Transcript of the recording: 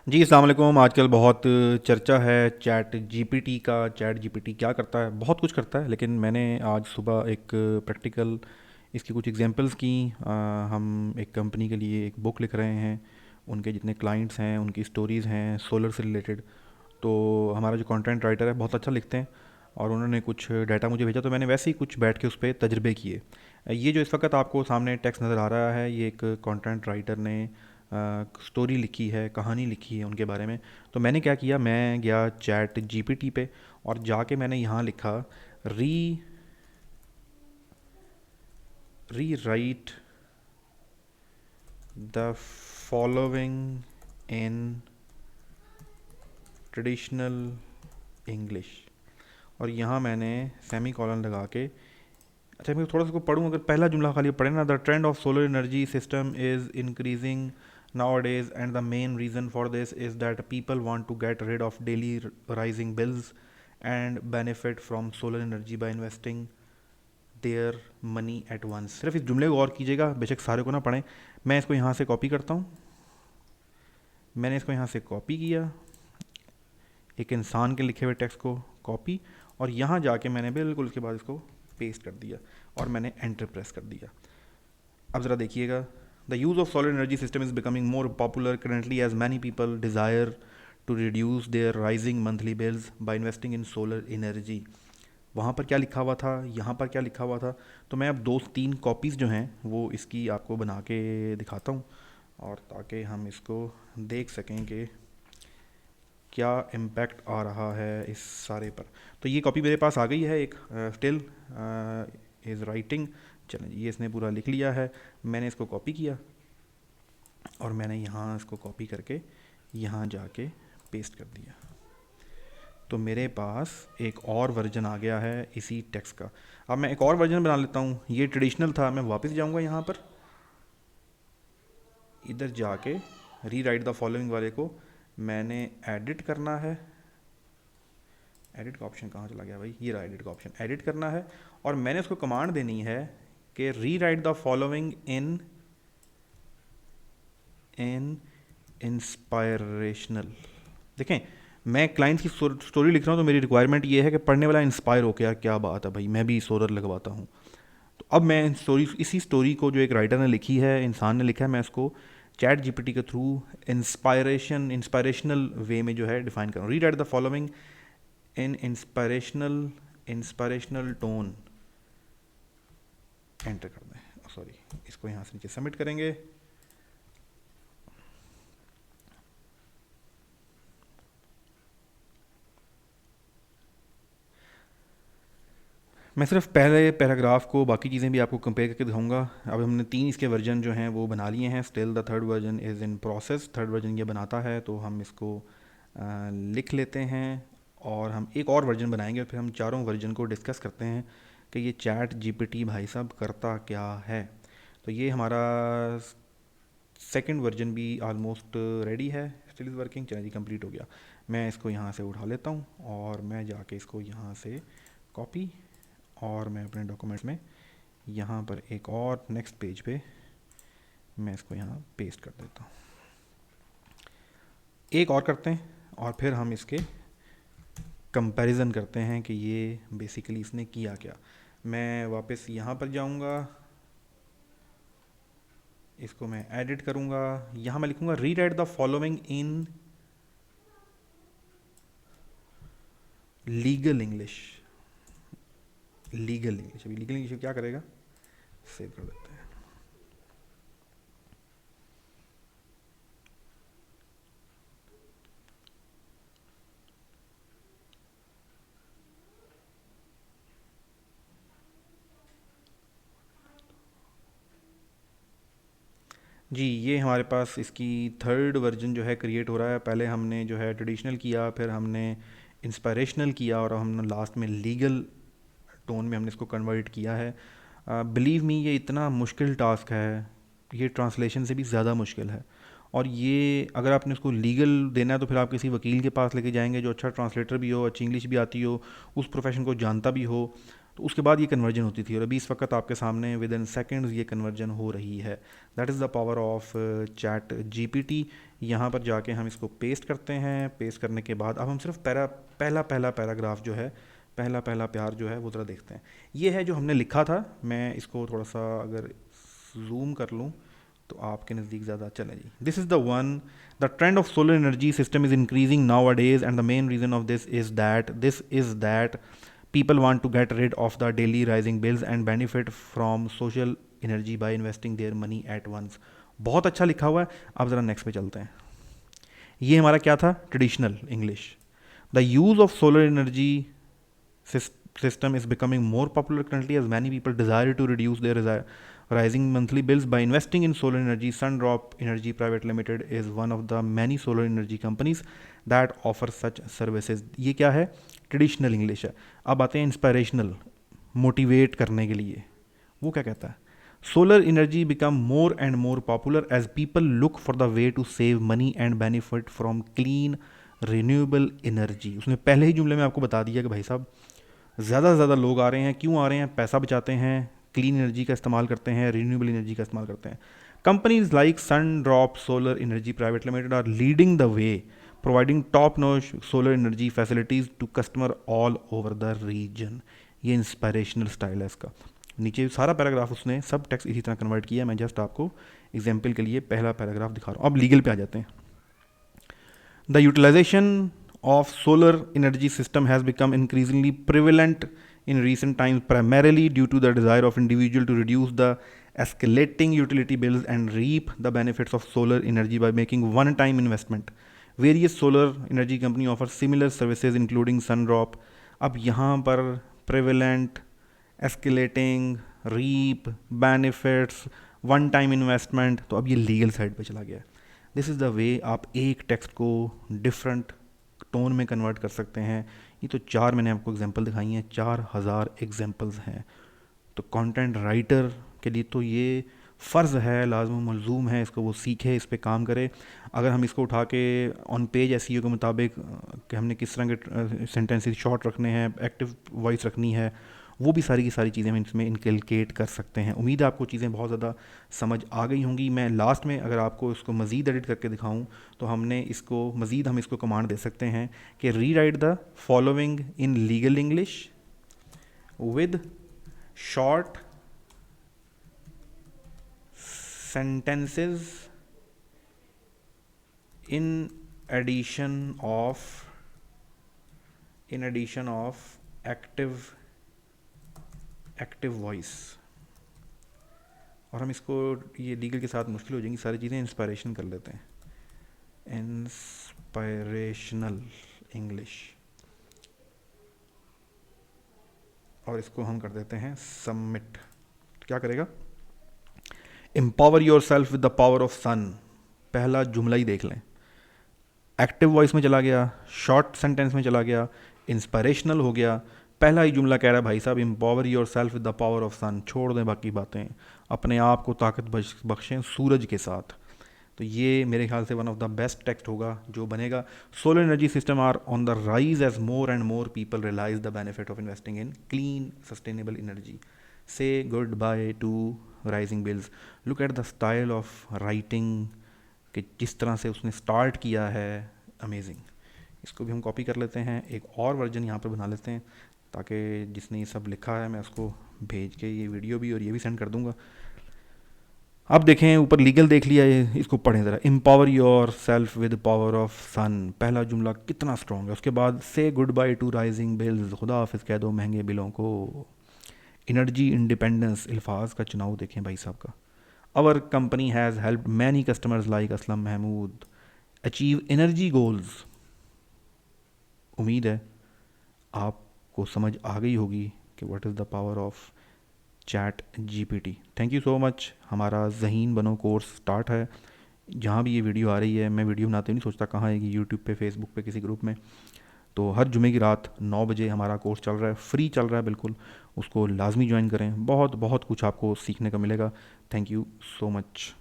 जी अस्सलाम वालेकुम। आजकल बहुत चर्चा है चैट जीपीटी का। चैट जीपीटी क्या करता है? बहुत कुछ करता है, लेकिन मैंने आज सुबह एक प्रैक्टिकल इसकी कुछ एग्जांपल्स की। हम एक कंपनी के लिए एक बुक लिख रहे हैं। उनके जितने क्लाइंट्स हैं उनकी स्टोरीज़ हैं सोलर से रिलेटेड। तो हमारा जो कंटेंट राइटर है बहुत अच्छा लिखते हैं, और उन्होंने कुछ डाटा मुझे भेजा, तो मैंने वैसे ही कुछ बैठ के उस पर तजर्बे किए। ये जो इस वक्त आपको सामने टेक्स्ट नज़र आ रहा है, ये एक कंटेंट राइटर ने स्टोरी लिखी है, कहानी लिखी है उनके बारे में। तो मैंने क्या किया, मैं गया चैट जीपीटी पे और जाके मैंने यहाँ लिखा री री right the following in traditional English. और यहाँ मैंने सेमी कॉलन लगा के, अच्छा मैं थोड़ा सा को पढ़ूँ, अगर पहला जुमला खाली पढ़े ना, the trend of solar energy system is increasing nowadays and the main reason for this is that people want to get rid of daily rising bills and benefit from solar energy by investing their money at once। सिर्फ इस जुमले को और कीजिएगा, बेशक सारे को ना पढ़ें। मैं इसको यहाँ से कॉपी करता हूँ। मैंने इसको यहाँ से कॉपी किया, एक इंसान के लिखे हुए टेक्स्ट को कॉपी, और यहाँ जाके मैंने बिल्कुल उसके बाद इसको पेस्ट कर दिया और मैंने एंटर प्रेस कर दिया। अब ज़रा देखिएगा, the use of solar energy system is becoming more popular currently as many people desire to reduce their rising monthly bills by investing in solar energy. वहाँ पर क्या लिखा हुआ था, यहाँ पर क्या लिखा हुआ था। तो मैं अब दो तीन कॉपीज़ जो हैं वो इसकी आपको बना के दिखाता हूँ, और ताकि हम इसको देख सकें कि क्या इम्पैक्ट आ रहा है इस सारे पर। तो ये कॉपी मेरे पास आ गई है, एक स्टिल इज़ राइटिंग। चलें, ये इसने पूरा लिख लिया है। मैंने इसको कॉपी किया और मैंने यहाँ इसको कॉपी करके यहाँ जाके पेस्ट कर दिया। तो मेरे पास एक और वर्जन आ गया है इसी टेक्स्ट का। अब मैं एक और वर्जन बना लेता हूँ। ये ट्रेडिशनल था, मैं वापस जाऊँगा यहाँ पर, इधर जाके री राइट द फॉलोइंग वाले को मैंने एडिट करना है। एडिट का ऑप्शन कहाँ चला गया भाई, ये रहा एडिट का ऑप्शन, एडिट करना है। और मैंने उसको कमांड देनी है कि री right the following in in inspirational. देखें, मैं क्लाइंट की स्टोरी लिख रहा हूँ, तो मेरी रिक्वायरमेंट ये है कि पढ़ने वाला इंस्पायर हो के यार क्या बात है भाई, मैं भी सोलर लगवाता हूँ। तो अब मैं इसी स्टोरी को जो एक राइटर ने लिखी है, इंसान ने लिखा है, मैं इसको चैट जीपीटी के थ्रू इंस्पायरेशनल वे में जो है डिफाइन कर रहा हूँ। री right the following in inspirational tone, enter कर दें। सॉरी, इसको यहाँ से नीचे सबमिट करेंगे। मैं सिर्फ पहले पैराग्राफ को, बाकी चीज़ें भी आपको कंपेयर करके दिखाऊंगा। अब हमने तीन इसके वर्जन जो हैं वो बना लिए हैं। Still the third version is in process. Third version ये बनाता है, तो हम इसको लिख लेते हैं और हम एक और वर्जन बनाएंगे, फिर हम चारों वर्जन को डिस्कस करते हैं कि ये चैट जीपीटी भाई साहब करता क्या है। तो ये हमारा सेकंड वर्जन भी ऑलमोस्ट रेडी है, स्टिल इज़ वर्किंग। चलिए जी, कंप्लीट हो गया। मैं इसको यहाँ से उठा लेता हूँ और मैं जाके इसको यहाँ से कॉपी, और मैं अपने डॉक्यूमेंट्स में यहाँ पर एक और नेक्स्ट पेज पे मैं इसको यहाँ पेस्ट कर देता हूँ। एक और करते हैं और फिर हम इसके कंपैरिजन करते हैं कि ये बेसिकली इसने किया क्या। मैं वापस यहाँ पर जाऊँगा, इसको मैं एडिट करूँगा। यहाँ मैं लिखूँगा री right the following in legal English. Legal English, अभी लीगल इंग्लिश क्या करेगा, सेव कर देते हैं। जी, ये हमारे पास इसकी थर्ड वर्जन जो है क्रिएट हो रहा है। पहले हमने जो है ट्रेडिशनल किया, फिर हमने इंस्पायरेशनल किया, और हमने लास्ट में लीगल टोन में हमने इसको कन्वर्ट किया है। बिलीव मी, ये इतना मुश्किल टास्क है, ये ट्रांसलेशन से भी ज़्यादा मुश्किल है। और ये अगर आपने उसको लीगल देना है तो फिर आप किसी वकील के पास लेके जाएंगे जो अच्छा ट्रांसलेटर भी हो, अच्छी इंग्लिश भी आती हो, उस प्रोफेशन को जानता भी हो। तो उसके बाद ये कन्वर्जन होती थी, और अभी इस वक्त आपके सामने विद इन सेकेंड्स ये कन्वर्जन हो रही है। That is the power of chat GPT. यहाँ पर जाके हम इसको पेस्ट करते हैं। पेस्ट करने के बाद अब हम सिर्फ पहला पैराग्राफ जो है, पहला प्यार जो है वो ज़रा देखते हैं। ये है जो हमने लिखा था। मैं इसको थोड़ा सा अगर जूम कर लूँ तो आपके नज़दीक ज़्यादा चले जी। This is the one, the trend of solar energy system is increasing nowadays and the main reason of this is that people want to get rid of the daily rising bills and benefit from social energy by investing their money at once। बहुत अच्छा लिखा हुआ है। अब ज़रा next पे चलते हैं। ये हमारा क्या था? Traditional English. The use of solar energy system is becoming more popular currently as many people desire to reduce their rising monthly bills by investing in solar energy. Sundrop Energy Private Limited is one of the many solar energy companies that offer such services। ये क्या है? Traditional English है। अब आते हैं inspirational, motivate करने के लिए। वो क्या कहता है? Solar energy become more and more popular as people look for the way to save money and benefit from clean renewable energy. उसने पहले ही जुमले में आपको बता दिया कि भाई साहब ज़्यादा से ज़्यादा लोग आ रहे हैं। क्यों आ रहे हैं? पैसा बचाते हैं, क्लीन एनर्जी का इस्तेमाल करते हैं, रिन्यूएबल एनर्जी का इस्तेमाल करते हैं। Companies like Sundrop solar energy private limited are leading the way, providing top notch solar energy facilities to customer all over the region. ये इंस्पायरेशनल स्टाइल है इसका। नीचे सारा पैराग्राफ उसने सब टेक्स्ट इसी तरह कन्वर्ट किया है। मैं जस्ट आपको एग्जाम्पल के लिए पहला पैराग्राफ दिखा रहा हूँ। अब लीगल पे आ जाते हैं। The utilization of solar energy system has become increasingly prevalent in recent times, primarily due to the desire of individual to reduce the escalating utility bills and reap the benefits of solar energy by making one-time investment. Various solar energy company offer similar services including Sundrop। अब यहाँ पर prevalent, escalating, reap, benefits, one time investment, तो अब ये legal side पे चला गया। This is the way आप एक टेक्स्ट को डिफरेंट टोन में कन्वर्ट कर सकते हैं। ये तो 4 मैंने आपको एग्जांपल दिखाई हैं, 4000 एग्जांपल्स हैं। तो कंटेंट राइटर के लिए तो ये फ़र्ज़ है, लाज़िम मलज़ूम है, इसको वो सीखे, इस पे काम करे। अगर हम इसको उठा के ऑन पेज एसईओ के मुताबिक कि हमने किस तरह के सेंटेंसेस शॉर्ट रखने हैं, एक्टिव वॉइस रखनी है, वो भी सारी की सारी चीज़ें हम इसमें इनकलकेट कर सकते हैं। उम्मीद है आपको चीज़ें बहुत ज़्यादा समझ आ गई होंगी। मैं लास्ट में अगर आपको इसको मज़ीद एडिट करके दिखाऊं तो हम इसको कमांड दे सकते हैं कि री right the following in legal English with short sentences in addition of active voice. और हम इसको ये लीगल के साथ मुश्किल हो जाएंगी सारी चीज़ें, इंस्पायरेशन कर लेते हैं। इंस्पायरेशनल इंग्लिश, और इसको हम कर देते हैं सबमिट। क्या करेगा? Empower yourself with the power of sun. पहला जुमला ही देख लें, एक्टिव वॉइस में चला गया, शॉर्ट सेंटेंस में चला गया, इंस्पायरेशनल हो गया। पहला ही जुमला कह रहा है भाई साहब empower yourself with the power of sun, छोड़ दें बाकी बातें, अपने आप को ताकत बख्शें सूरज के साथ। तो ये मेरे ख्याल से one of the best text होगा जो बनेगा। Solar energy system are on the rise as more and more people realize the benefit of investing in clean sustainable energy. Say goodbye to rising bills. Look at the style of writing कि जिस तरह से उसने start किया है, amazing. इसको भी हम कॉपी कर लेते हैं, एक और वर्जन यहाँ पर बना लेते हैं ताकि जिसने ये सब लिखा है मैं उसको भेज के ये वीडियो भी और ये भी सेंड कर दूंगा। अब देखें ऊपर लीगल देख लिया, इसको पढ़ें ज़रा। Empower yourself with power of sun, पहला जुमला कितना स्ट्रॉन्ग है। उसके बाद say goodbye to rising bills, खुदा हाफिज़ कह दो महंगे बिलों को। एनर्जी इंडिपेंडेंस, अल्फाज का चुनाव देखें भाई साहब का। Our company has helped many customers like Aslam Mahmood achieve energy goals. उम्मीद है आपको समझ आ गई होगी कि what is the power of chat GPT. Thank you so much. हमारा ज़हीन बनो कोर्स स्टार्ट है। जहाँ भी ये वीडियो आ रही है, मैं वीडियो बनाते नहीं सोचता कहाँ आएगी, यूट्यूब पे, फेसबुक पे, किसी ग्रुप में। तो हर जुमे की रात 9 बजे हमारा कोर्स चल रहा है, फ्री चल रहा है बिल्कुल। उसको लाजमी ज्वाइन करें, बहुत बहुत कुछ आपको सीखने का मिलेगा। Thank you so much.